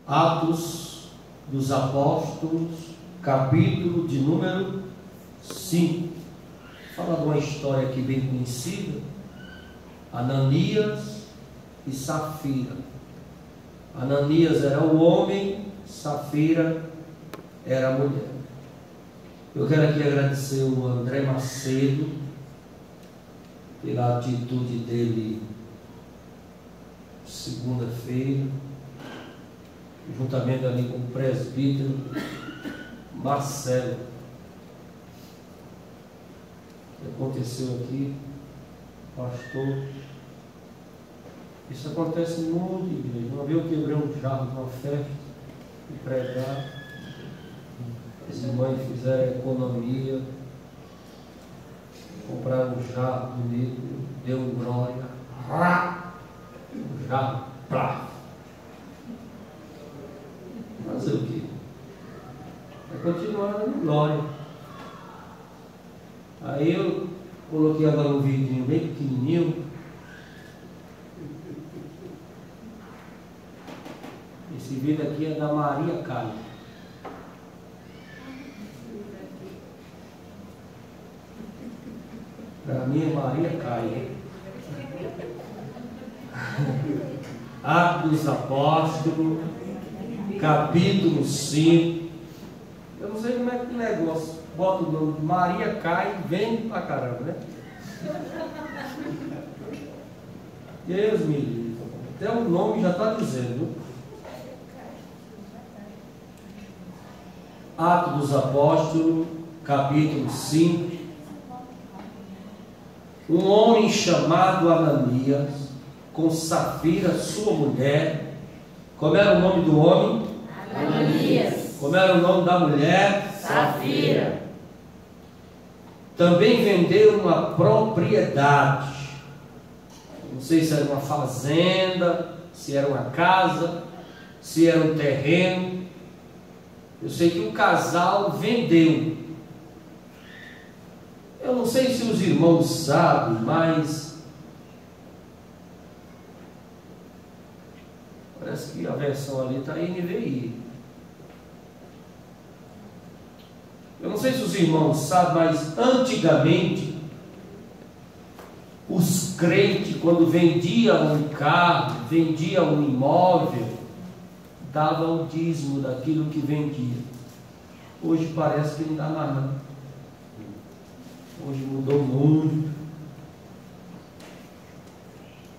Atos dos Apóstolos, capítulo de número 5. Fala de uma história aqui bem conhecida: Ananias e Safira. Ananias era o homem, Safira era a mulher. Eu quero aqui agradecer o André Macedo pela atitude dele segunda-feira, juntamente ali com o presbítero Marcelo. O que aconteceu aqui, pastor? Isso acontece muito em igreja. Uma vez eu quebrei um jarro numa festa e pregar. As irmãs fizeram economia, compraram um jarro bonito, deu glória. O jarro, plá. Fazer o quê? Vai continuar dando glória. Aí eu coloquei agora um vidrinho bem pequenininho. Esse vidro aqui é da Maria Caio. Para mim é Maria Caio. Atos dos Apóstolos, capítulo 5. Eu não sei como é que o negócio. Bota o nome Maria Caio e vem pra caramba, né? Deus me livre. Até o nome já está dizendo. Atos dos Apóstolos, capítulo 5. Um homem chamado Ananias, com Safira, sua mulher. Como era o nome do homem? Ananias. Como era o nome da mulher? Safira. Também vendeu uma propriedade. Não sei se era uma fazenda, se era uma casa, se era um terreno. Eu sei que o casal vendeu. Eu não sei se os irmãos sabem, mas parece que a versão ali está NVI. Eu não sei se os irmãos sabem, mas antigamente os crentes, quando vendiam um carro, vendiam um imóvel, davam o dízimo daquilo que vendia. Hoje parece que não dá mais não. Hoje mudou muito.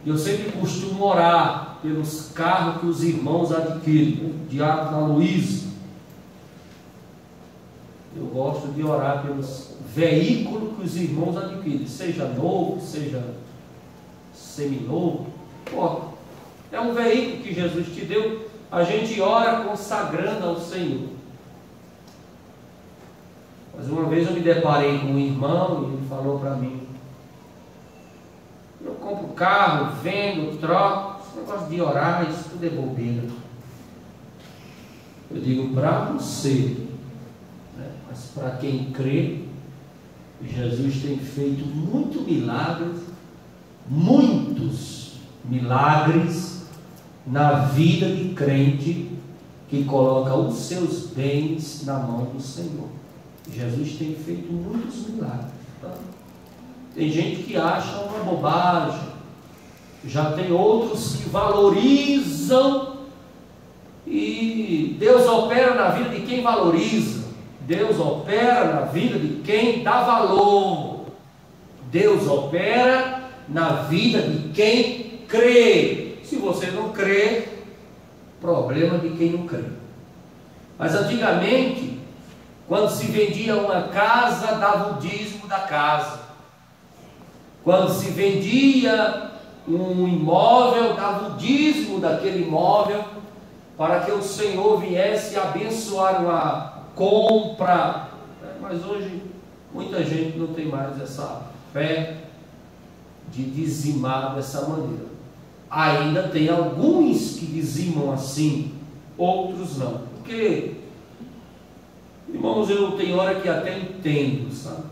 Eu sempre costumo orar pelos carros que os irmãos adquirem. Diácono Aloysio. Eu gosto de orar pelos veículos que os irmãos adquirem, seja novo, seja seminovo. É um veículo que Jesus te deu. A gente ora consagrando ao Senhor. Mas uma vez eu me deparei com um irmão e ele falou para mim: eu compro carro, vendo, troco, esse negócio de orar, isso tudo é bobeira. Eu digo para você, né? Mas para quem crê, Jesus tem feito muitos milagres na vida de crente que coloca os seus bens na mão do Senhor. Jesus tem feito muitos milagres. Tá? Tem gente que acha uma bobagem, já tem outros que valorizam, e Deus opera na vida de quem valoriza, Deus opera na vida de quem dá valor, Deus opera na vida de quem crê. Se você não crê, problema de quem não crê. Mas antigamente, quando se vendia uma casa, dava o dízimo da casa. Quando se vendia um imóvel, dava o dízimo daquele imóvel, para que o Senhor viesse abençoar uma compra. Mas hoje, muita gente não tem mais essa fé de dizimar dessa maneira. Ainda tem alguns que dizimam assim, outros não. Porque, irmãos, eu tenho hora que até entendo, sabe?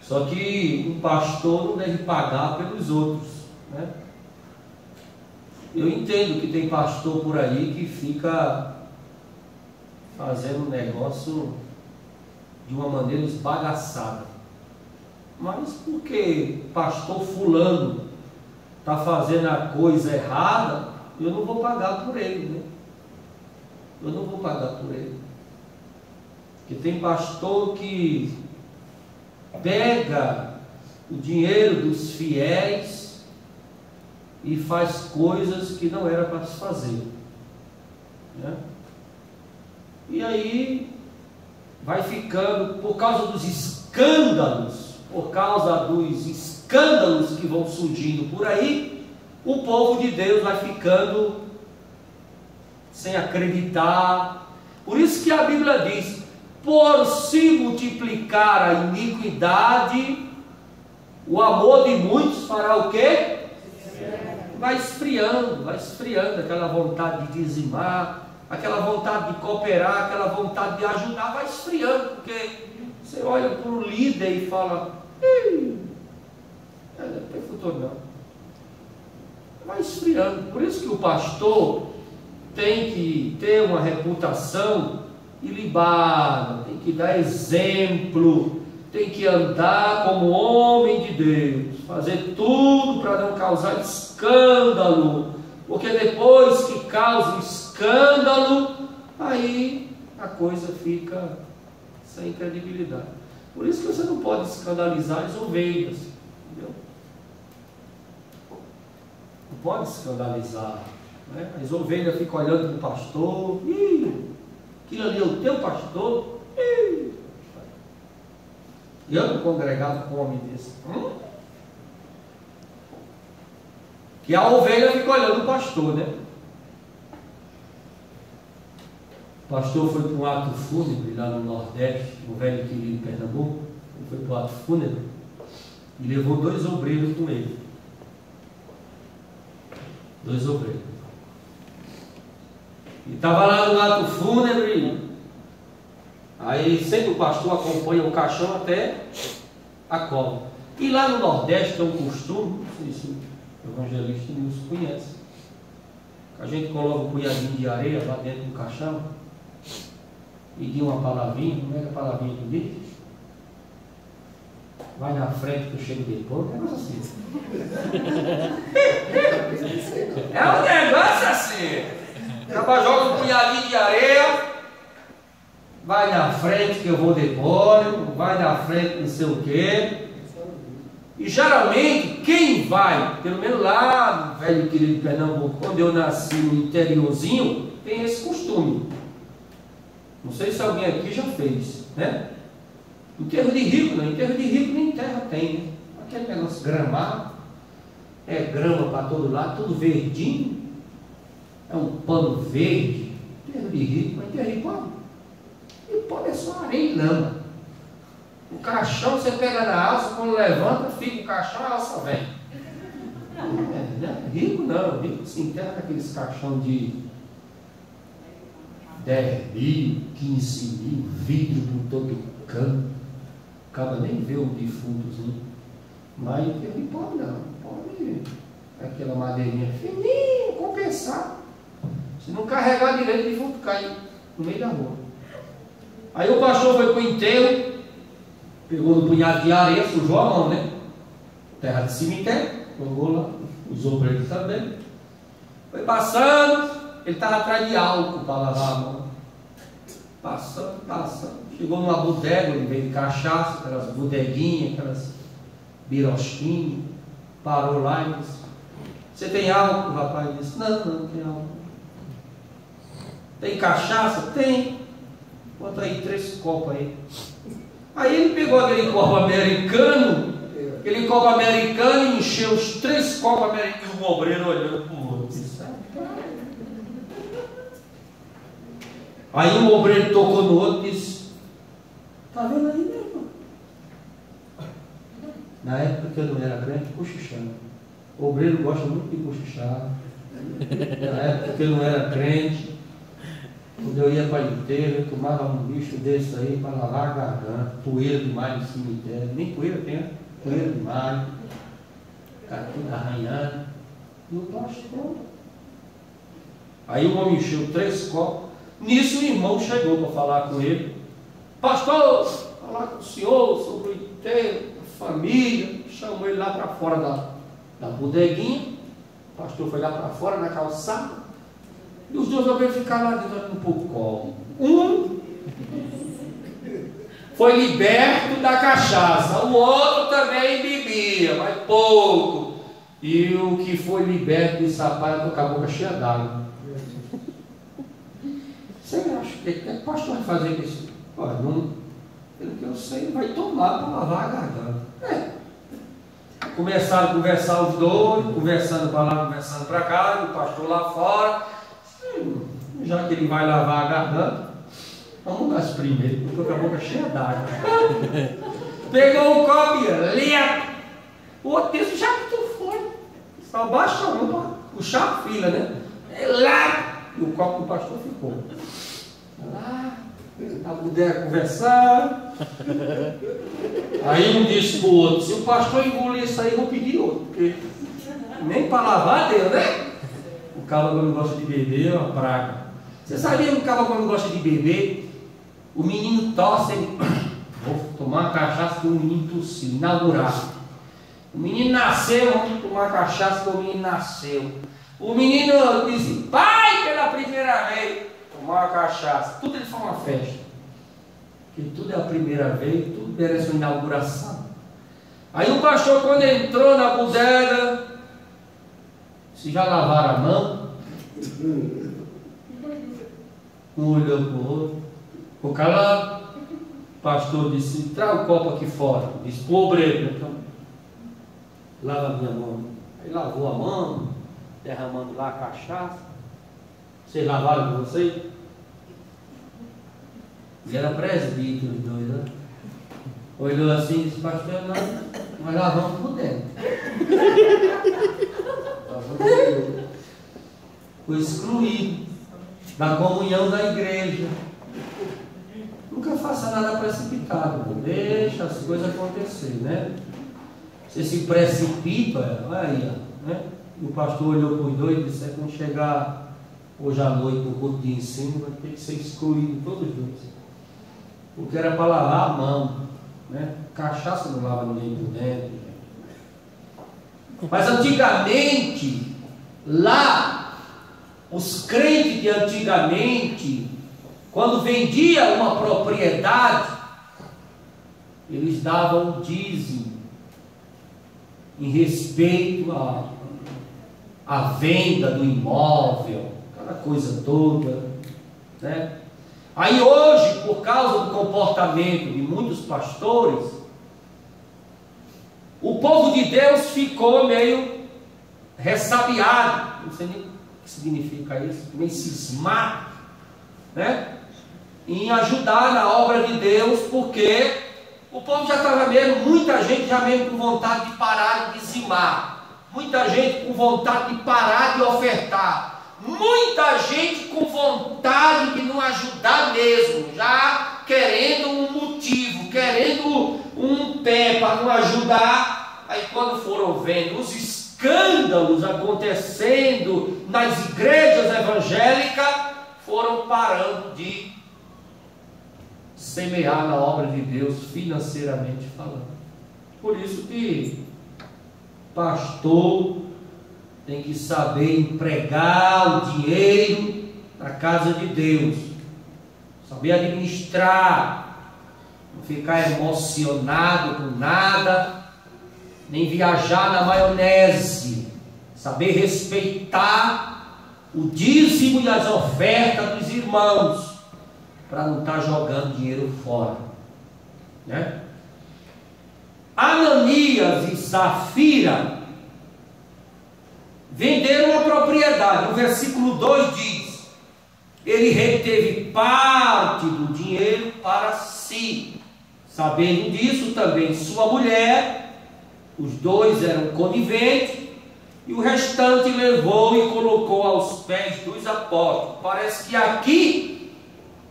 Só que um pastor não deve pagar pelos outros, né? Eu entendo que tem pastor por aí que fica fazendo um negócio de uma maneira esbagaçada. Mas porque pastor fulano está fazendo a coisa errada, eu não vou pagar por ele, né? Eu não vou pagar por ele. Porque tem pastor que pega o dinheiro dos fiéis e faz coisas que não era para se fazer, né? E aí vai ficando, por causa dos escândalos que vão surgindo por aí, o povo de Deus vai ficando sem acreditar. Por isso que a Bíblia diz: por se multiplicar a iniquidade, o amor de muitos fará o quê? Vai esfriando aquela vontade de dizimar, aquela vontade de cooperar, aquela vontade de ajudar, vai esfriando, porque você olha para o líder e fala: não tem futuro não. Vai esfriando. Por isso que o pastor tem que ter uma reputação ilibada, tem que dar exemplo, tem que andar como homem de Deus, fazer tudo para não causar escândalo, porque depois que causa escândalo, aí a coisa fica sem credibilidade. Por isso que você não pode escandalizar as ovelhas, entendeu? Não pode escandalizar, né? As ovelhas ficam olhando para o pastor: aquilo ali é o teu pastor? E eu não congregava com um homem desse. Que a ovelha fica olhando o pastor, né? O pastor foi para um ato fúnebre lá no Nordeste, no velho querido Pernambuco. Ele foi para o ato fúnebre e levou 2 obreiros com ele. 2 obreiros. E estava lá no ato fúnebre. Aí sempre o pastor acompanha o caixão até a cova. E lá no Nordeste tem um costume, não sei se o evangelista Nilson conhece, a gente coloca um punhadinho de areia lá dentro do caixão e diz uma palavrinha. Como é que a palavrinha que diz? Vai na frente que eu chego depois. É um negócio assim. É um negócio assim. Acaba, joga um punhadinho de areia, vai na frente que eu vou depois, vai na frente não sei o quê. E geralmente quem vai, pelo menos lá no velho querido Pernambuco, quando eu nasci no interiorzinho, tem esse costume. Não sei se alguém aqui já fez, né? Enterro de rico, não. Enterro de rico nem terra tem, né? Aquele negócio gramado, é grama para todo lado, tudo verdinho, é um pano verde. Enterro de rico, mas enterro de pobre. E pobre é só areia e lama. O caixão você pega na alça, quando levanta, fica o caixão, a alça vem. Rico não, rico se enterra naqueles caixão de 10 mil, 15 mil, vidro por todo canto. Acaba nem ver o defuntozinho. Mas enterro de pobre não. Pobre é aquela madeirinha fininha, compensar. Se não carregar direito, o defunto cai no meio da rua. Aí o pastor foi para o enterro, pegou no punhado de areia, sujou a mão, né? Terra de cemitério, jogou lá, os obreiros também. Foi passando, ele estava atrás de álcool para lavar a mão. Passando. Chegou numa bodega, ele veio de cachaça, aquelas bodeguinhas, aquelas birosquinhas. Parou lá e disse: você tem álcool? O rapaz disse: não tem álcool. Tem cachaça? Tem. Bota aí 3 copos aí. Aí ele pegou aquele copo americano e encheu os 3 copos americanos. E o obreiro olhando para o outro. Aí o obreiro tocou no outro e disse: está vendo aí, meu irmão? Na época que eu não era crente, cochichando. O obreiro gosta muito de cochichar. Na época que eu não era crente, quando eu ia para o enterro, eu tomava um bicho desse aí para lavar a garganta, poeira demais no cemitério, nem poeira tem, poeira demais, cara tudo arranhando. E o pastor Aí o homem encheu 3 copos. Nisso o irmão chegou para falar com ele. Pastor, falar com o senhor sobre o enterro, a família. Chamou ele lá para fora da bodeguinha. O pastor foi lá para fora na calçada. E os dois homens ficaram lá dentro olhando um pouco. Um foi liberto da cachaça, o outro também bebia, mas pouco. E o que foi liberto desse rapaz com a boca cheia d'água. Você acha que o pastor vai fazer com isso? Olha, não, pelo que eu sei, vai tomar para lavar a garganta. Começaram a conversar os dois, conversando para lá, conversando para cá, o pastor lá fora. Já que ele vai lavar a garganta, vamos dar primeiro, porque eu estou com a boca cheia d'água. Pegou o copo e lia. O outro disse, já que tu foi, só baixa a mão para puxar a fila, né? Lá. E o copo do pastor ficou. Lá, a mulher conversar. Aí um disse para o outro, se o pastor engolir isso aí, eu vou pedir outro, porque nem para lavar deu, né? O cara quando gosta de beber é uma praga. Você sabia que o cara quando gosta de beber, o menino tosse, ele... Vou tomar uma cachaça que o menino tossiu, inaugurar. O menino nasceu, vamos tomar cachaça que o menino nasceu. O menino disse, pai, pela primeira vez, tomar uma cachaça. Tudo ele faz uma festa. Porque tudo é a primeira vez, tudo merece uma inauguração. Aí o pastor, quando entrou na bodega, se já lavaram a mão, um olhou para o outro, ficou calado. O pastor disse, traga o copo aqui fora. Disse para o obreiro, então, lava a minha mão. Aí lavou a mão, derramando lá a cachaça. Vocês lavaram com vocês? E era presbítero os dois, né? Olhou assim e disse, pastor, nós lavamos por dentro. Foi excluído da comunhão da igreja. Nunca faça nada precipitado, deixa as coisas acontecer, né? Você se precipita, vai aí, né? E o pastor olhou para os dois e disse, quando chegar hoje à noite no culto de ensino, vai ter que ser excluído todos os dois. Porque era para lavar a mão, né? Cachaça não lava ninguém por dentro. Mas antigamente, lá, os crentes de antigamente, quando vendia uma propriedade, eles davam dízimo em respeito à venda do imóvel, aquela coisa toda, né? Aí hoje, por causa do comportamento de muitos pastores, o povo de Deus ficou meio ressabiado, não sei nem o que significa isso, meio cismado, né? Em ajudar na obra de Deus, porque o povo já estava mesmo, muita gente já mesmo com vontade de parar de dizimar, muita gente com vontade de parar de ofertar, muita gente com vontade de não ajudar mesmo, já querendo um motivo, querendo um pé para não ajudar. Aí quando foram vendo os escândalos acontecendo nas igrejas evangélicas, foram parando de semear na obra de Deus financeiramente falando. Por isso que pastor tem que saber empregar o dinheiro na casa de Deus, saber administrar, não ficar emocionado com nada, nem viajar na maionese, saber respeitar o dízimo e as ofertas dos irmãos, para não estar jogando dinheiro fora, né? Ananias e Safira venderam uma propriedade. O versículo 2 diz, ele reteve parte do dinheiro para si. Sabendo disso também sua mulher, os dois eram coniventes, e o restante levou e colocou aos pés dos apóstolos. Parece que aqui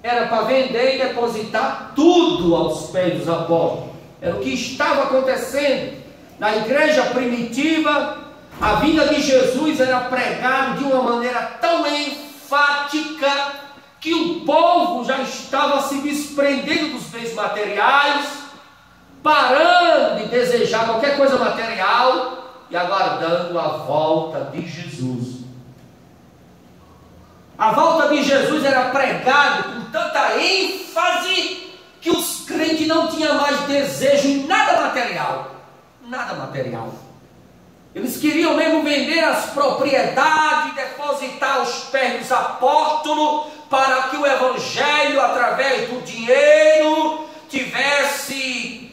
era para vender e depositar tudo aos pés dos apóstolos. Era o que estava acontecendo na igreja primitiva. A vinda de Jesus era pregada de uma maneira tão enfática que o povo já estava se desprendendo dos bens materiais, parando de desejar qualquer coisa material e aguardando a volta de Jesus. A volta de Jesus era pregada com tanta ênfase que os crentes não tinham mais desejo em nada material. Nada material. Eles queriam mesmo vender as propriedades, depositar aos pés dos apóstolos, para que o evangelho, através do dinheiro, tivesse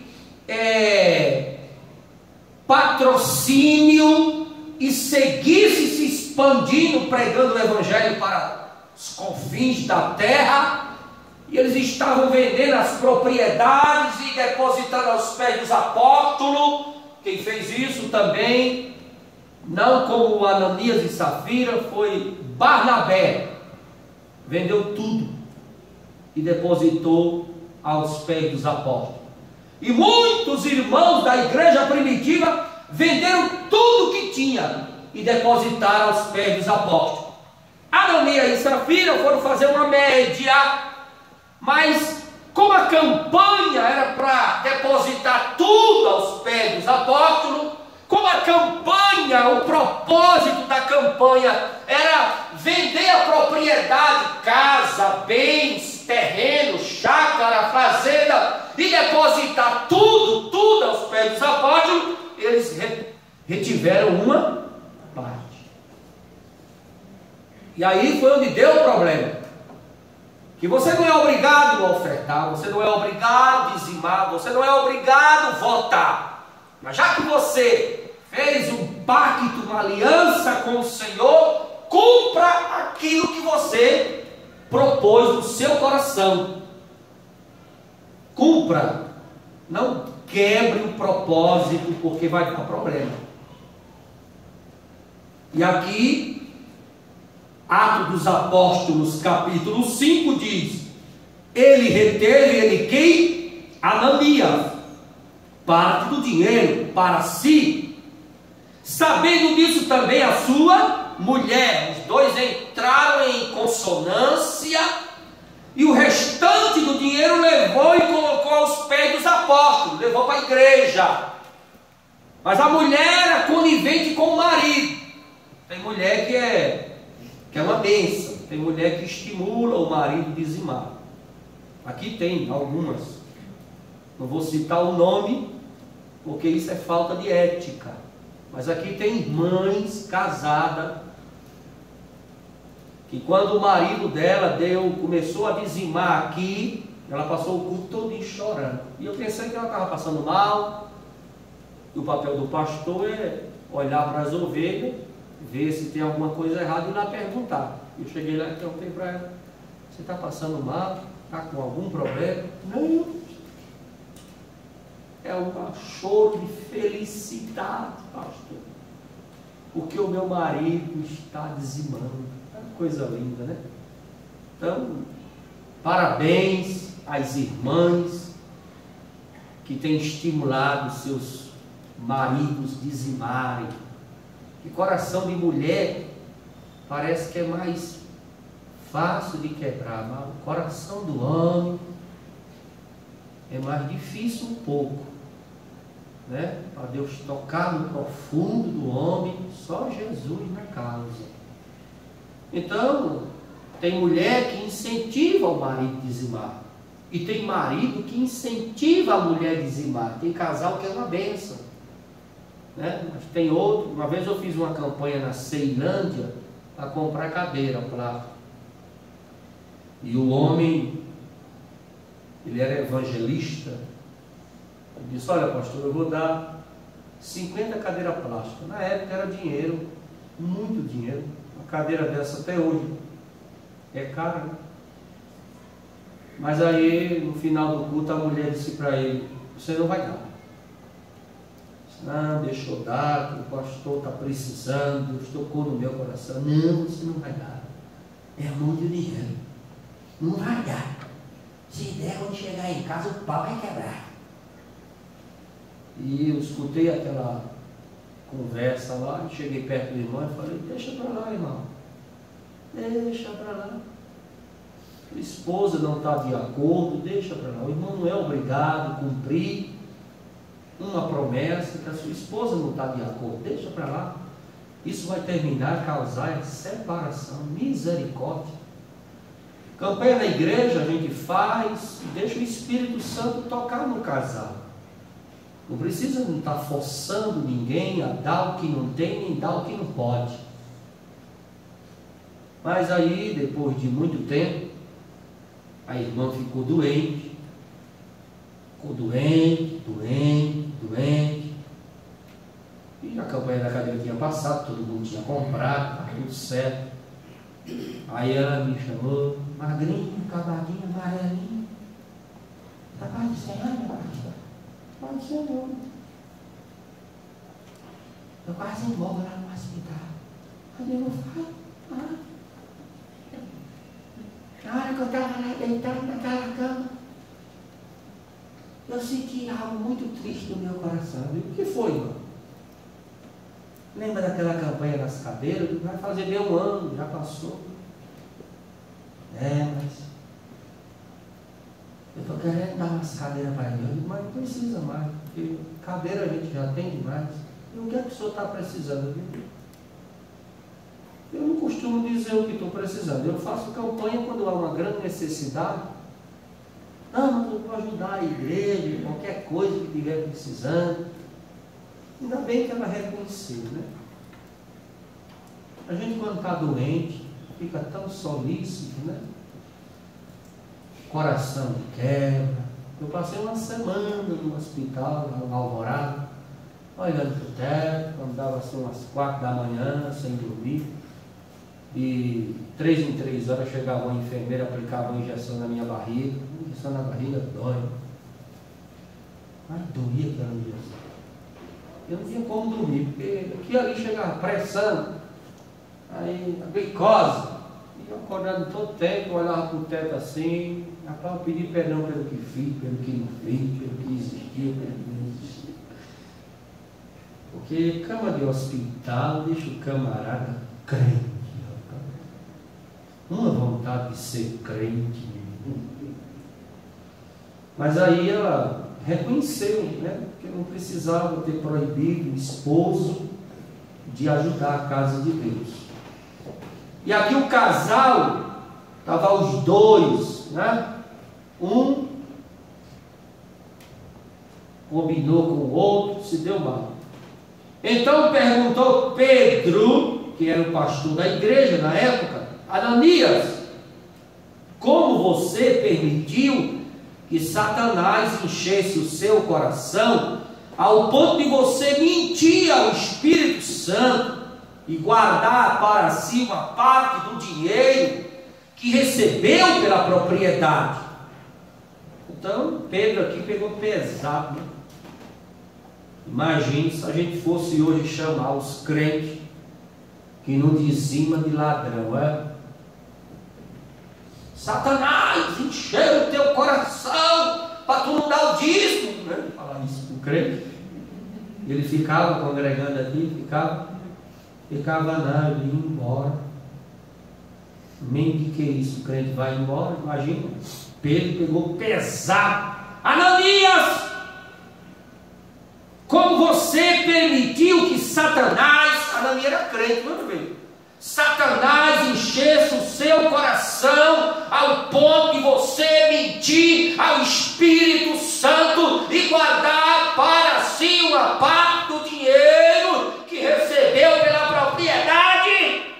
patrocínio e seguisse se expandindo, pregando o evangelho para os confins da terra. E eles estavam vendendo as propriedades e depositando aos pés dos apóstolos. Quem fez isso também, não como Ananias e Safira, foi Barnabé. Vendeu tudo e depositou aos pés dos apóstolos. E muitos irmãos da igreja primitiva venderam tudo que tinha e depositaram aos pés dos apóstolos. Ananias e Safira foram fazer uma média, mas como a campanha era para depositar tudo aos pés dos apóstolos, como a campanha, o propósito da campanha era vender a propriedade, casa, bens, terreno, chácara, fazenda, e depositar tudo aos pés dos apóstolos, eles retiveram uma parte. E aí foi onde deu o problema. Que você não é obrigado a ofertar, você não é obrigado a dizimar, você não é obrigado a votar. Mas já que você fez um pacto, uma aliança com o Senhor, cumpra aquilo que você propôs no seu coração. Cumpra. Não quebre o propósito, porque vai dar problema. E aqui, Atos dos Apóstolos, capítulo 5, diz: ele reteve, ele quem? Ananias, parte do dinheiro para si, sabendo disso também a sua mulher. Os dois entraram em consonância, e o restante do dinheiro levou e colocou aos pés dos apóstolos, levou para a igreja. Mas a mulher era conivente com o marido. Tem mulher que é uma bênção, tem mulher que estimula o marido a dizimar. Aqui tem algumas, não vou citar o nome, porque isso é falta de ética, mas aqui tem mães casadas, que quando o marido dela começou a dizimar aqui, ela passou o culto todo chorando, e eu pensei que ela estava passando mal, e o papel do pastor é olhar para as ovelhas, ver se tem alguma coisa errada e ir lá perguntar. Eu cheguei lá e perguntei para ela: você está passando mal? Está com algum problema? Não. É um choro de felicidade, pastor, porque o meu marido está dizimando. É uma coisa linda, né? Então, parabéns às irmãs que têm estimulado seus maridos dizimarem. Que coração de mulher parece que é mais fácil de quebrar, mas o coração do homem é mais difícil um pouco, né? Para Deus tocar no profundo do homem, só Jesus na causa. Então, tem mulher que incentiva o marido a dizimar, e tem marido que incentiva a mulher a dizimar. Tem casal que é uma bênção, né? Mas tem outro. Uma vez eu fiz uma campanha na Ceilândia para comprar cadeira, prato, e o homem, ele era evangelista. Ele disse: olha, pastor, eu vou dar 50 cadeiras plásticas. Na época era dinheiro, muito dinheiro. Uma cadeira dessa até hoje é cara, né? Mas aí no final do culto a mulher disse para ele: você não vai dar. Não, deixa eu dar, que o pastor está precisando, Deus tocou no meu coração. Não, você não vai dar. É muito dinheiro. Não vai dar. Se der, quando chegar em casa, o pau vai quebrar. E eu escutei aquela conversa lá, cheguei perto do irmão e falei: deixa para lá, irmão. Deixa para lá. A esposa não está de acordo, deixa para lá. O irmão não é obrigado a cumprir uma promessa que a sua esposa não está de acordo, deixa para lá. Isso vai terminar a causar separação, misericórdia. Campanha na igreja a gente faz, deixa o Espírito Santo tocar no casal. Não precisa não estar forçando ninguém a dar o que não tem, nem dar o que não pode. Mas aí, depois de muito tempo, a irmã ficou doente. Ficou doente. E a campanha da cadeira tinha passado, todo mundo tinha comprado, estava tudo certo. Aí ela me chamou, magrinho, cavadinho, amarelinho. Está mais de 100 anos, pastor? Pode ser não. Eu quase morro lá no hospital. Aí eu falo, na hora que eu estava lá deitado naquela cama, eu senti algo muito triste no meu coração. O que foi, irmão? Lembra daquela campanha das cadeiras? Vai fazer bem 1 ano, já passou. Mas eu estou querendo dar umas cadeiras para ele, mas não precisa mais, porque cadeira a gente já tem demais. E o que é que o senhor está precisando, viu? Eu não costumo dizer o que estou precisando. Eu faço campanha quando há uma grande necessidade. Não, mas eu vou ajudar a igreja, qualquer coisa que estiver precisando. Ainda bem que ela reconheceu, né? A gente quando está doente, fica tão solícito, né? Coração quebra. Eu passei uma semana no hospital, no Alvorada, olhando para o teto, quando dava assim umas 4 da manhã, sem dormir. E 3 em 3 horas chegava uma enfermeira, aplicava uma injeção na minha barriga. Injeção na barriga dói. Mas doía aquela injeção. Eu não tinha como dormir, porque aqui ali chegava pressão, aí a glicose. E eu acordando todo tempo, olhava para o teto assim. Rapaz, eu pedi perdão pelo que fiz, pelo que não fiz, pelo que existiu, pelo que não existiu. Porque cama de hospital deixa o camarada crente. Uma vontade de ser crente. Mas aí ela reconheceu, né, que não precisava ter proibido o esposo de ajudar a casa de Deus. E aqui o casal, estava os dois, né? Um combinou com o outro, se deu mal. Então perguntou Pedro, que era o pastor da igreja na época, Ananias, como você permitiu que Satanás enchesse o seu coração ao ponto de você mentir ao Espírito Santo e guardar para si uma parte do dinheiro que recebeu pela propriedade? Então Pedro aqui pegou pesado, né? Imagine se a gente fosse hoje chamar os crentes que não dizima de ladrão, Satanás encheu o teu coração para tu não dar o dízimo, né? Falar isso para o crente. Ele ficava congregando aqui, ficava não, ele ia embora. Nem de que isso, o crente vai embora, imagina. Pedro pegou pesado. Ananias, como você permitiu que Satanás, Ananias era crente, vamos ver, Satanás enchesse o seu coração ao ponto de você mentir ao Espírito Santo e guardar para si uma parte do dinheiro que recebeu pela propriedade?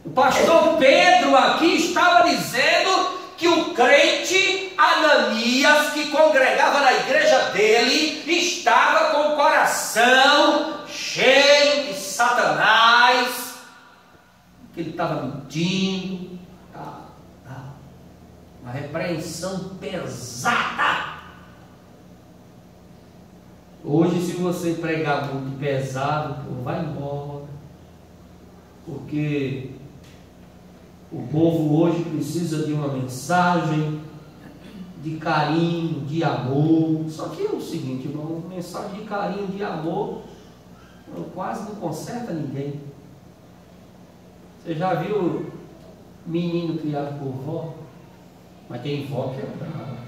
O pastor Pedro aqui estava dizendo que o crente Ananias, que congregava na igreja dele, estava com o coração cheio de Satanás, que ele estava mentindo, uma repreensão pesada. Hoje, se você pregar muito pesado, vai embora, porque o povo hoje precisa de uma mensagem de carinho, de amor. Só que é o seguinte, irmão, mensagem de carinho, de amor, quase não conserta ninguém. Você já viu menino criado por vó? Mas tem vó que é brava.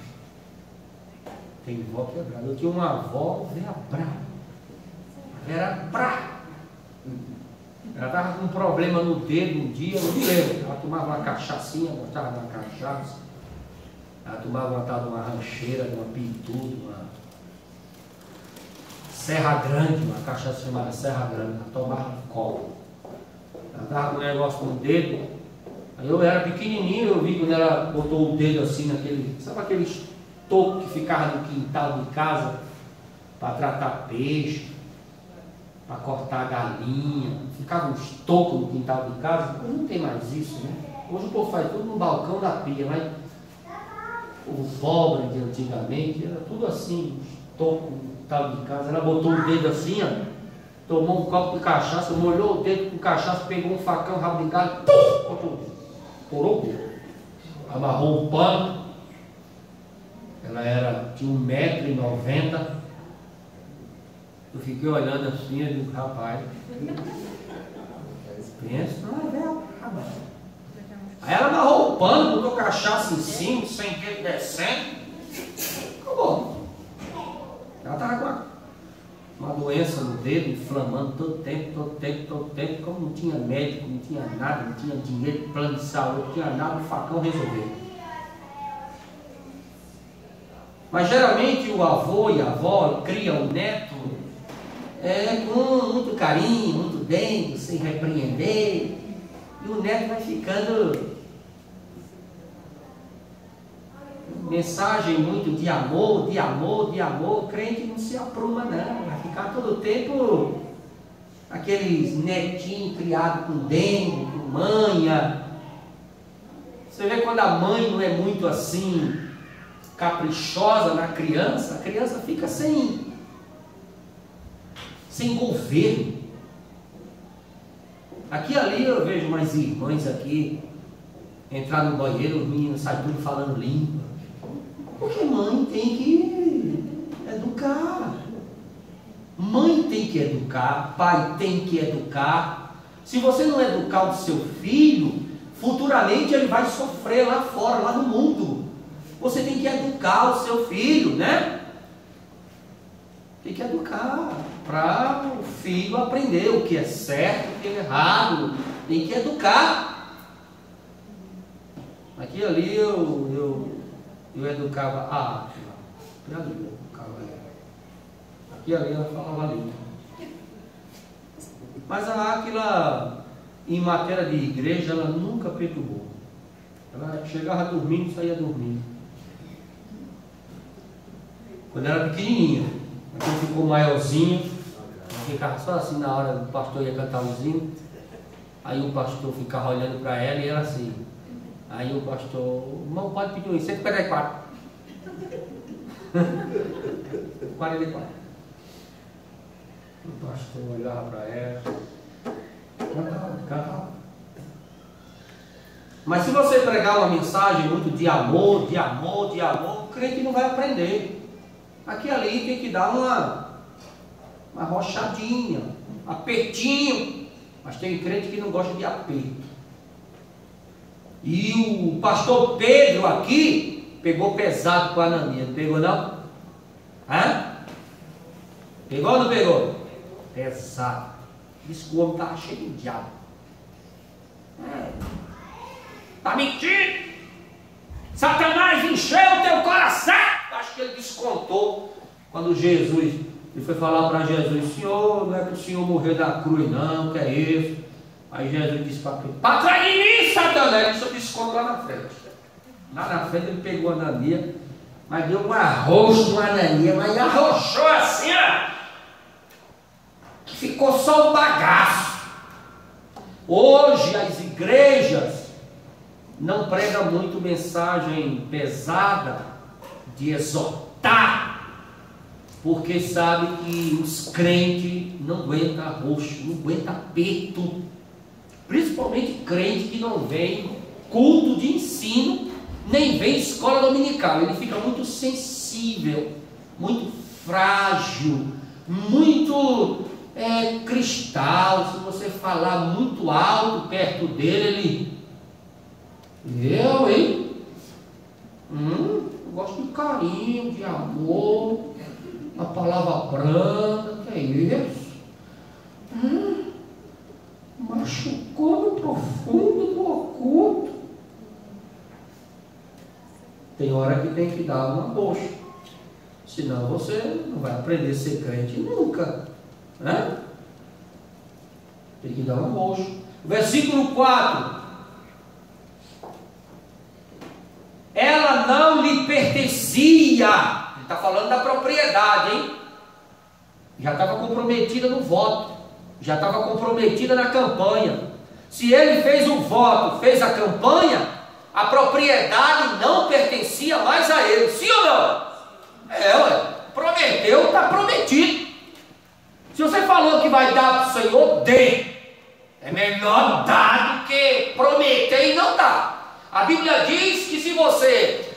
Tem vó que é brava. Eu tinha uma avó, velha brava. Era brava. Ela estava com um problema no dedo um dia, não lembro. Ela tomava uma cachaçinha, gostava de uma cachaça. Ela tomava uma tal de uma rancheira, de uma pintura, uma Serra Grande, uma cachaça chamada Serra Grande. Ela tomava no colo. Ela estava com um negócio no dedo. Aí eu era pequenininho, eu vi quando ela botou o dedo assim naquele, sabe aqueles tocos que ficavam no quintal de casa para tratar peixe, para cortar galinha, ficava uns tocos no quintal de casa. Hoje não tem mais isso, né? Hoje o povo faz tudo no balcão da pia, mas o pobre de antigamente era tudo assim, uns tocos no quintal de casa. Ela botou o dedo assim, ó, tomou um copo de cachaça, molhou o dedo com cachaça, pegou um facão, rabo de galho, botou, porou o dedo, amarrou o pano. Ela tinha 1,90 m. Eu fiquei olhando assim, eu digo, rapaz, pensa, não é velho, rapaz. Aí ela amarrou o pano, botou cachaça em cima, sem dedo descendo, acabou. Ela estava com uma doença no dedo, inflamando todo tempo, como não tinha médico, não tinha nada, não tinha dinheiro, plano de saúde, não tinha nada, o facão resolveu. Mas geralmente o avô e a avó criam o neto com muito carinho, muito bem, sem repreender, e o neto vai ficando mensagem muito de amor, o crente não se apruma não, vai ficar todo o tempo aqueles netinhos criados com dengue, com manha. Você vê quando a mãe não é muito assim caprichosa na criança, a criança fica sem governo. Aqui e ali eu vejo umas irmãs aqui entrar no banheiro, os meninos saem tudo falando língua. Porque mãe tem que educar. Mãe tem que educar, pai tem que educar. Se você não educar o seu filho, futuramente ele vai sofrer lá fora, lá no mundo. Você tem que educar o seu filho, né? Tem que educar para o filho aprender o que é certo, o que é errado. Tem que educar. Aqui e ali eu educava a Áquila. Aqui ali eu educava ela. Aqui e ali ela falava língua. Mas a Áquila, em matéria de igreja, ela nunca perturbou. Ela chegava dormindo e saía dormindo. Quando era pequenininha, quando ficou maiorzinho, ficava só assim na hora do pastor ia cantar um hino. Aí o pastor ficava olhando para ela e ela assim. Aí o pastor, irmão, pode pedir um 144. 44. O pastor olhava para ela, cantava. Mas se você pregar uma mensagem muito de amor, o crente não vai aprender. Aqui e ali tem que dar uma rochadinha, um apertinho. Mas tem crente que não gosta de aperto. E o pastor Pedro aqui pegou pesado com a Ananias. Não pegou não? Hã? Pegou ou não pegou? Pesado. Disse que o homem estava cheio de diabo. Está mentindo? Satanás encheu o teu coração. Acho que ele descontou quando Jesus, ele foi falar para Jesus: Senhor, não é para o Senhor morrer da cruz não, que é isso. Aí Jesus disse para Pedro: para trás de mim, Satanás. Isso eu desconto lá na frente. Lá na frente ele pegou a Ananias, mas deu um arroxo no Ananias, mas arrochou assim, ó, que ficou só um bagaço. Hoje as igrejas não pregam muito mensagem pesada de exortar, porque sabe que os crentes não aguentam arroxo, não aguentam aperto, principalmente crente que não vem culto de ensino, nem vem escola dominical. Ele fica muito sensível, muito frágil, muito é cristal. Se você falar muito alto perto dele, eu, hein? Eu gosto de carinho, de amor, uma palavra branda. Que é isso? Machucou no profundo do oculto. Tem hora que tem que dar uma bocha, senão você não vai aprender a ser crente nunca, né? Tem que dar uma bocha. Versículo 4: ela não lhe pertencia. Ele está falando da propriedade, hein? Já estava comprometida no voto, já estava comprometida na campanha. Se ele fez o voto, fez a campanha, a propriedade não pertencia mais a ele. Sim ou não? Ué, prometeu, está prometido. Se você falou que vai dar para o Senhor, dê. É melhor dar do que prometer e não dar. A Bíblia diz que se você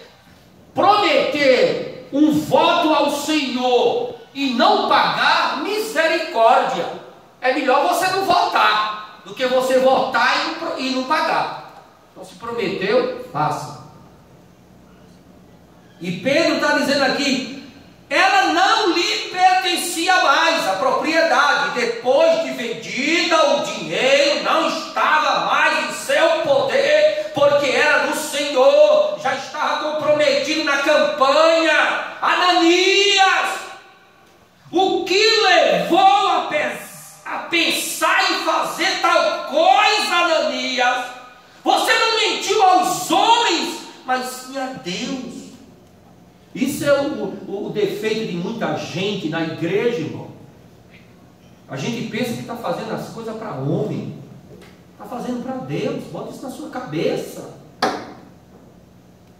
prometer um voto ao Senhor e não pagar, misericórdia. É melhor você não votar do que você votar e não pagar. Então, se prometeu, faça. E Pedro está dizendo aqui, ela não lhe pertencia mais, a propriedade. Depois de vendida, o dinheiro não estava mais em seu poder, porque era do Senhor, já estava comprometido na campanha. Ananias, o que levou a pensar em fazer tal coisa, Ananias? Você não mentiu aos homens, mas sim a Deus. Isso é o defeito de muita gente na igreja, irmão. A gente pensa que está fazendo as coisas para homem, está fazendo para Deus. Bota isso na sua cabeça.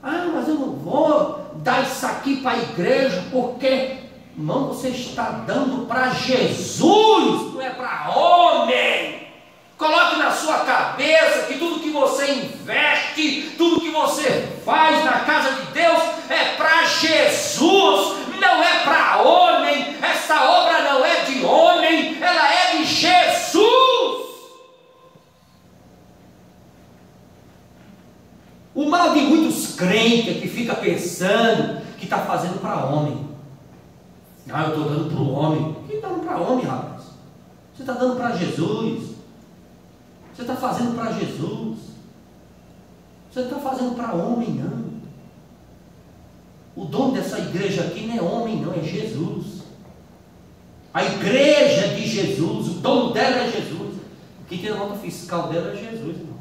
Ah, mas eu não vou dar isso aqui para a igreja, porque, irmão, você está dando para Jesus, não é para homem. Coloque na sua cabeça que tudo que você investe, tudo que você faz na casa de Deus é para Jesus, não é para homem. Essa obra não é de homem, ela é de Jesus. O mal de muitos crentes é que fica pensando que está fazendo para homem. Ah, eu estou dando para o homem. Quem está dando para homem, rapaz? Você está dando para Jesus. Você está fazendo para Jesus. Você não está fazendo para homem, não. O dono dessa igreja aqui não é homem, não, é Jesus. A igreja de Jesus, o dono dela é Jesus. Quem tem a nota fiscal dela é Jesus, irmão.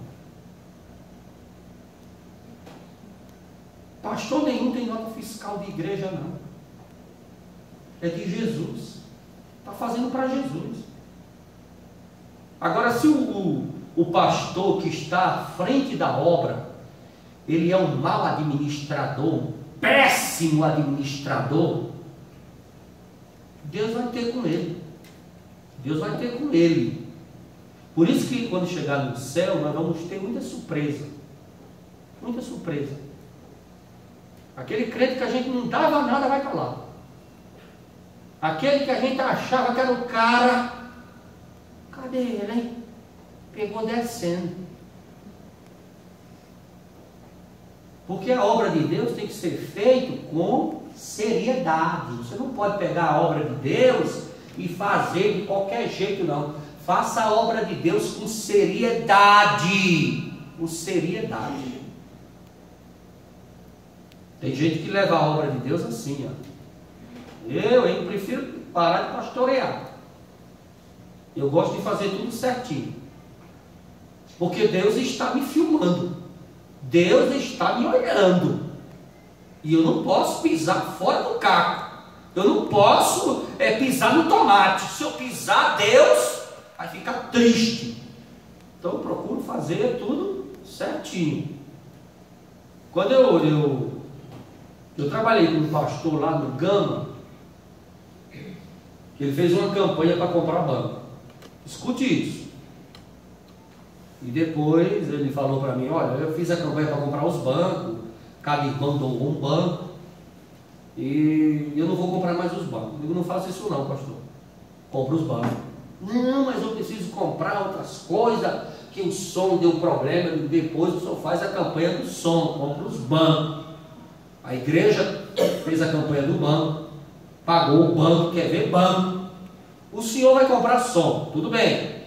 Pastor nenhum tem nota fiscal de igreja, não. É de Jesus. Está fazendo para Jesus. Agora, se o pastor que está à frente da obra, ele é um mau administrador, um péssimo administrador, Deus vai ter com ele. Deus vai ter com ele. Por isso que quando chegar no céu, nós vamos ter muita surpresa. Muita surpresa. Aquele crente que a gente não dava nada vai estar lá. Aquele que a gente achava que era o cara, cadê ele, hein? Pegou descendo. Porque a obra de Deus tem que ser feita com seriedade. Você não pode pegar a obra de Deus e fazer de qualquer jeito, não. Faça a obra de Deus com seriedade. Com seriedade. Tem gente que leva a obra de Deus assim, ó. Eu prefiro parar de pastorear. Eu gosto de fazer tudo certinho. Porque Deus está me filmando. Deus está me olhando. E eu não posso pisar fora do caco. Eu não posso pisar no tomate. Se eu pisar, Deus vai ficar triste. Então eu procuro fazer tudo certinho. Quando eu trabalhei com um pastor lá no Gama, ele fez uma campanha para comprar banco. Escute isso. E depois ele falou para mim, olha, eu fiz a campanha para comprar os bancos, cada irmão doou um banco, e eu não vou comprar mais os bancos. Eu não faço isso não, pastor. Compro os bancos. Não, mas eu preciso comprar outras coisas, que o som deu problema, depois o senhor faz a campanha do som, compra os bancos. A igreja fez a campanha do banco, pagou o banco, quer ver banco. O senhor vai comprar som, tudo bem.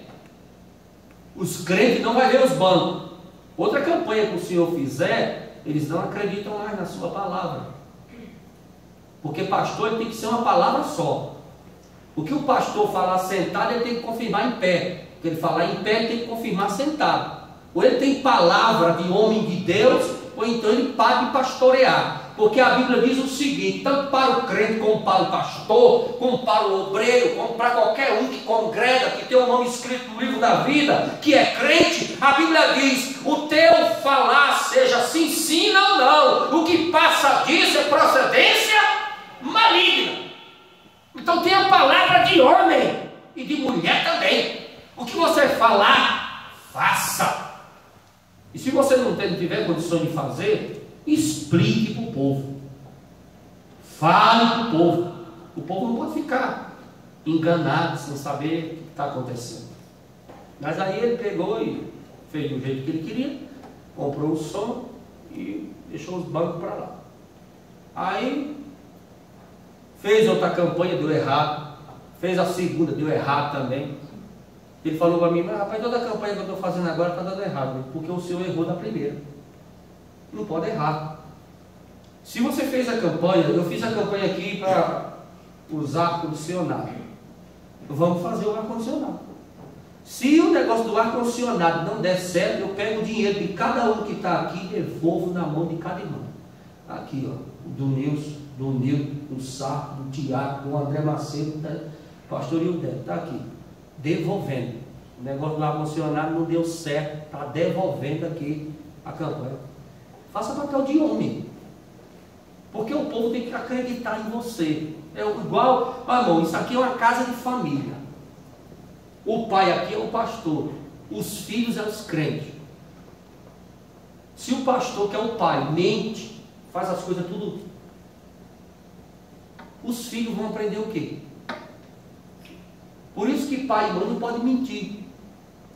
Os crentes não vão ver os bancos. Outra campanha que o senhor fizer, eles não acreditam mais na sua palavra. Porque pastor ele tem que ser uma palavra só. O que o pastor falar sentado, ele tem que confirmar em pé. Porque ele falar em pé, ele tem que confirmar sentado. Ou ele tem palavra de homem de Deus, ou então ele para de pastorear. Porque a Bíblia diz o seguinte: tanto para o crente, como para o pastor, como para o obreiro, como para qualquer um que congrega, que tem o nome escrito no livro da vida, que é crente, a Bíblia diz: o teu falar seja sim, sim, não, não. O que passa disso é procedência maligna. Então tem a palavra de homem e de mulher também. O que você falar, faça. E se você não tiver condições de fazer, explique para o povo. Fale para o povo. O povo não pode ficar enganado, sem saber o que está acontecendo. Mas aí ele pegou e fez do jeito que ele queria, comprou o som e deixou os bancos para lá. Aí fez outra campanha, deu errado. Fez a segunda, deu errado também. Ele falou para mim: mas rapaz, toda a campanha que eu estou fazendo agora está dando errado, porque o senhor errou da primeira. Não pode errar. Se você fez a campanha, eu fiz a campanha aqui para usar ar-condicionado. Vamos fazer o ar-condicionado. Se o negócio do ar-condicionado não der certo, eu pego o dinheiro de cada um que está aqui e devolvo na mão de cada irmão. Aqui, ó, do Nilson, do Nilton, do Sarto, do Tiago, do André Macedo, do pastor Ildé, está aqui. Devolvendo. O negócio do ar-condicionado não deu certo, está devolvendo aqui a campanha. Faça papel de homem. Porque o povo tem que acreditar em você. É igual, irmão, isso aqui é uma casa de família. O pai aqui é o pastor. Os filhos são os crentes. Se o pastor, que é o pai, mente, faz as coisas tudo, os filhos vão aprender o quê? Por isso que pai e mãe não pode mentir.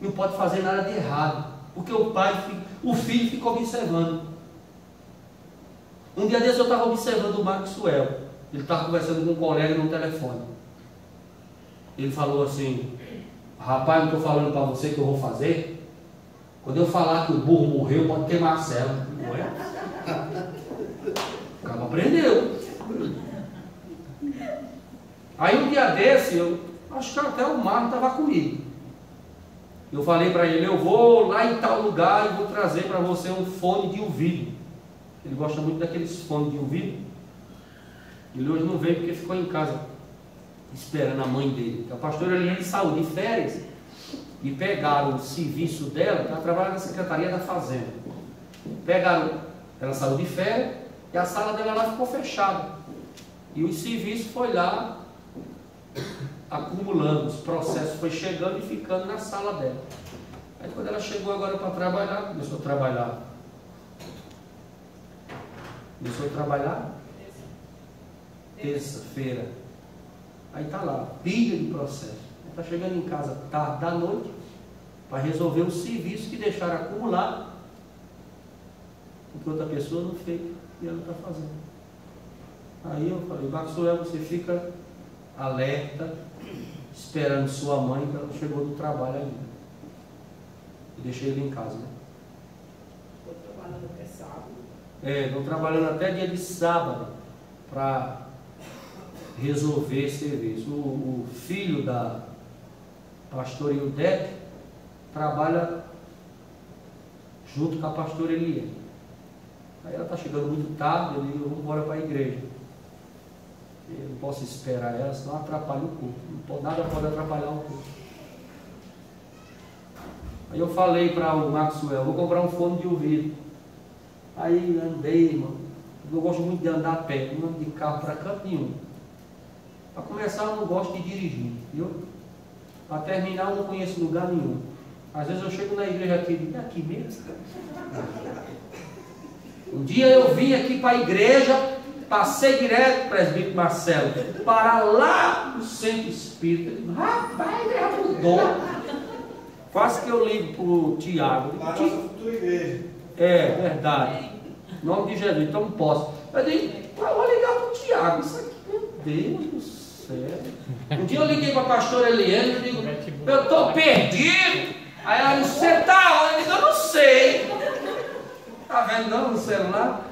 Não pode fazer nada de errado. Porque o filho fica observando. Um dia desse eu estava observando o Maxwell. Ele estava conversando com um colega no telefone. Ele falou assim: rapaz, não estou falando para você que eu vou fazer. Quando eu falar que o burro morreu, pode ter Marcelo. Não é? O cara aprendeu. Aí um dia desse, eu acho que até o Marco estava comigo. Eu falei para ele: eu vou lá em tal lugar e vou trazer para você um fone de ouvido. Ele gosta muito daqueles fones de ouvido. Ele hoje não veio porque ficou em casa esperando a mãe dele. A pastora Eliane saiu de férias e pegaram o serviço dela. Ela trabalha na Secretaria da Fazenda. Pegaram, ela saiu de férias e a sala dela lá ficou fechada. E o serviço foi lá acumulando, os processos foi chegando e ficando na sala dela. Aí quando ela chegou agora para trabalhar, começou a trabalhar terça-feira. Aí está lá, pilha de processo. Está chegando em casa tarde da noite para resolver o serviço que deixaram acumular, porque outra pessoa não fez e ela está fazendo. Aí eu falei: Maxwell, você fica alerta, esperando sua mãe, que ela não chegou do trabalho ainda. E deixei ele em casa, né? Estou trabalhando até sábado. Estou trabalhando até dia de sábado para resolver esse serviço. O filho da pastora Ildete trabalha junto com a pastora Eliane. Aí ela está chegando muito tarde, eu digo: vamos embora para a igreja. Eu não posso esperar ela, senão atrapalha o culto. Nada pode atrapalhar o culto. Aí eu falei para o Maxwell: vou comprar um fone de ouvido. Aí andei, irmão. Eu gosto muito de andar a pé, não ando de carro para canto nenhum. Para começar, eu não gosto de dirigir, viu? Para terminar, eu não conheço lugar nenhum. Às vezes eu chego na igreja aqui e digo: é aqui mesmo? Um dia eu vim aqui para a igreja, passei direto, presbítero Marcelo, para lá no centro espírita. Rapaz, já mudou. Quase que eu ligo para o Tiago. Para a nossa futura igreja. É, verdade. Em nome de Jesus, então não posso. Eu digo, eu vou ligar para o Tiago. Isso aqui, meu Deus do céu. Um dia eu liguei para a pastora Eliane e digo, eu estou perdido. Aí ela disse, você está onde? Eu digo, eu não sei. Está vendo não no celular?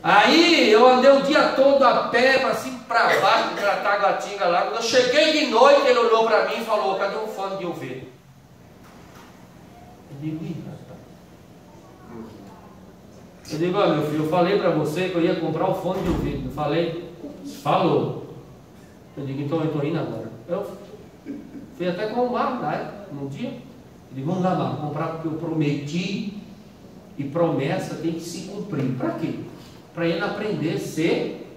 Aí eu andei o dia todo a pé, para cima e para baixo, para Taguatinga lá. Quando eu cheguei de noite, ele olhou para mim e falou, cadê um fone de ouvido? Eu digo, eu digo, ó, meu filho, eu falei para você que eu ia comprar o fone de ouvido. Não falei? Falou. Eu digo, então eu estou indo agora. Eu fui até com o Marco, né? Num dia. Eu digo, vamos lá, Marco, comprar porque eu prometi. E promessa tem que se cumprir. Para quê? Para ele aprender a ser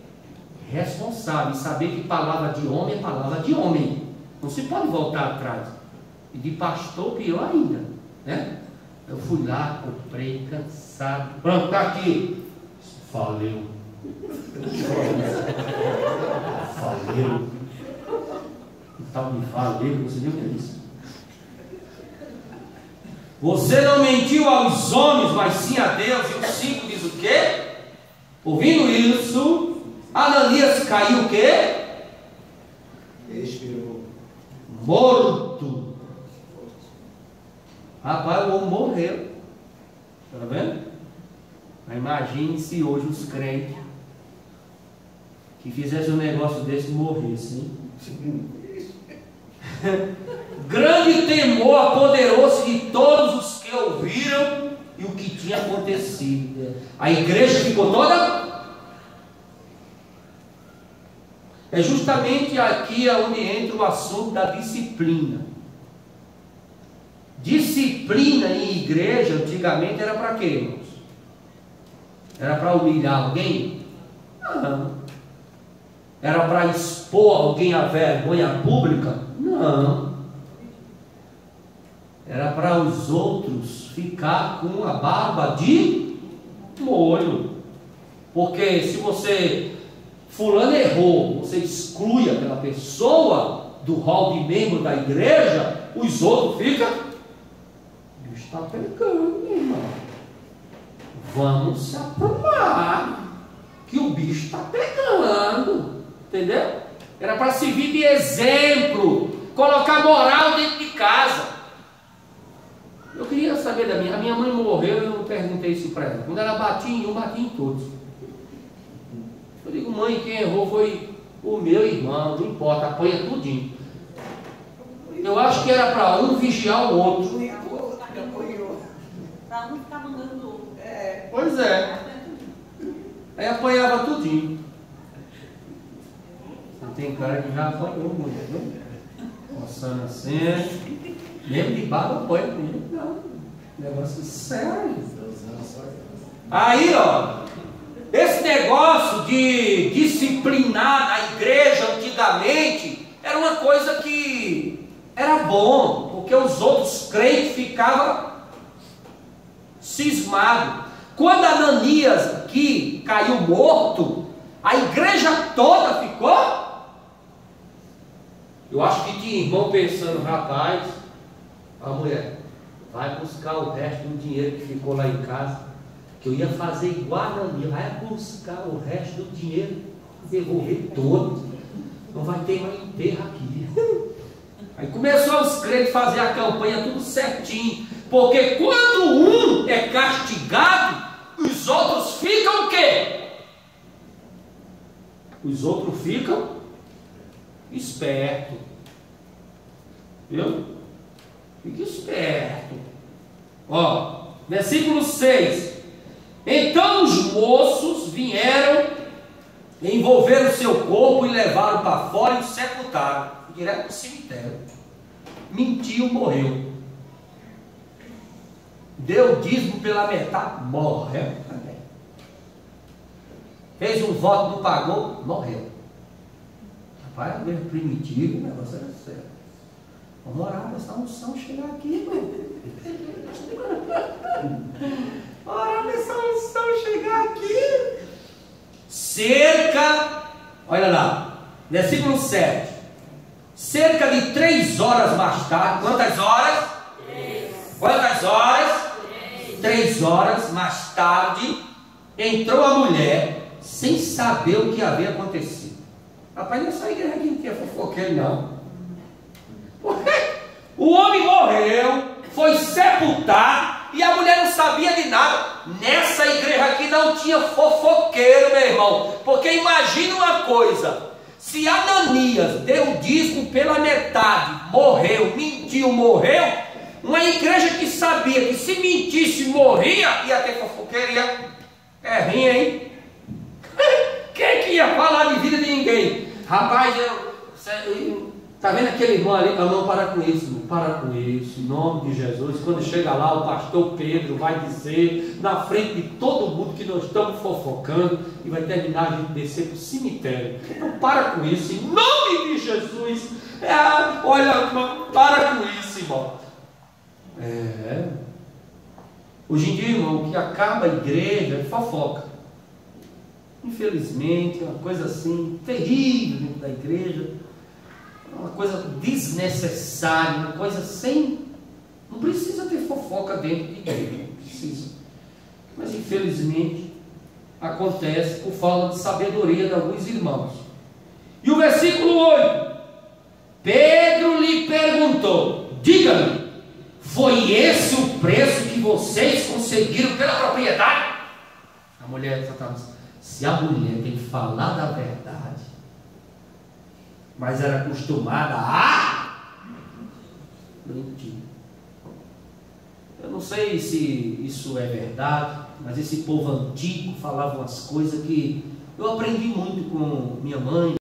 responsável. E saber que palavra de homem é palavra de homem. Não se pode voltar atrás. E de pastor, pior ainda. Né? Eu fui lá, comprei, cansado. Pronto, está aqui. Valeu. Valeu. Que tal de valeu? Você nem o que é isso? Você não mentiu aos homens, mas sim a Deus. E o 5 diz o quê? Ouvindo isso, Ananias caiu o quê? Expirou. Morto. Rapaz, o homem morreu. Está vendo? Mas imagine se hoje os crentes que fizessem um negócio desse morressem. Grande temor apoderou-se de todos os que ouviram e o que tinha acontecido. A igreja ficou toda. É justamente aqui onde entra o assunto da disciplina. Disciplina em igreja antigamente era para quê, irmãos? Era para humilhar alguém? Não. Era para expor alguém à vergonha pública? Não. Era para os outros ficar com a barba de molho. Porque se você, fulano errou, você exclui aquela pessoa do rol de membro da igreja, os outros ficam. Está pegando, meu irmão. Vamos se aprumar, que o bicho está pegando. Entendeu? Era para servir de exemplo, colocar moral dentro de casa. Eu queria saber da minha. A minha mãe morreu e eu perguntei isso para ela. Quando ela batia em um, batia em todos. Eu digo, mãe, quem errou foi o meu irmão, não importa, apanha tudinho. Eu acho que era para um vigiar o outro. Para não ficar mandando outro. Pois é. Aí apanhava tudinho. Tem cara que já apanhou muito, né? Coçando assim. Mesmo de barba apanha comigo. Não. Negócio sério. Aí, ó. Esse negócio de disciplinar na igreja antigamente era uma coisa que era bom, porque os outros crentes ficavam cismados. Quando Ananias aqui caiu morto, a igreja toda ficou. Eu acho que tinha irmão pensando, rapaz, a mulher, vai buscar o resto do dinheiro que ficou lá em casa, que eu ia fazer igual a Ananias, vai buscar o resto do dinheiro, devolver todo, não vai ter mais enterro aqui. Aí começou os crentes a fazer a campanha tudo certinho, porque quando um é castigado, os outros ficam o quê? Os outros ficam esperto. Viu? Fique esperto. Ó, versículo 6. Então os moços vieram, envolveram o seu corpo e levaram para fora e o sepultaram. Direto para o cemitério. Mentiu, morreu. Deu dízimo pela metade, morreu também. Fez um voto, não pagou, morreu. Rapaz, mesmo primitivo, o negócio era sério. Vamos orar, essa unção chegar aqui, mano. Orar, essa unção chegar aqui. olha lá, versículo 7. Cerca de 3 horas mais tarde, quantas horas? 3. Quantas horas? 3 horas mais tarde, entrou a mulher, sem saber o que havia acontecido. Rapaz, nessa igreja aqui não tinha fofoqueiro, não. Porque o homem morreu, foi sepultado, e a mulher não sabia de nada. Nessa igreja aqui não tinha fofoqueiro, meu irmão. Porque imagina uma coisa: se Ananias deu o dízimo pela metade, morreu, mentiu, morreu, uma igreja que sabia que se mentisse morria, ia ter fofoqueiro, é ruim, hein? Quem que ia falar de vida de ninguém? Rapaz, tá vendo aquele irmão ali? Não, para com isso, não, para com isso, em nome de Jesus. Quando chega lá, o pastor Pedro vai dizer, na frente de todo mundo, que nós estamos fofocando, e vai terminar a gente descer para o cemitério. Então, para com isso, em nome de Jesus. Olha, para com isso, irmão. Hoje em dia, irmão, o que acaba a igreja é fofoca. Infelizmente, é uma coisa assim, terrível dentro da igreja. Uma coisa desnecessária, uma coisa sem... Não precisa ter fofoca dentro de igreja, não precisa. Mas infelizmente acontece por falta de sabedoria de alguns irmãos. E o versículo 8: Pedro lhe perguntou: diga-me, foi esse o preço que vocês conseguiram pela propriedade? A mulher estava dizendo: se a mulher tem falado a verdade, mas era acostumada a mentir. Eu não sei se isso é verdade, mas esse povo antigo falava umas coisas que eu aprendi muito com minha mãe.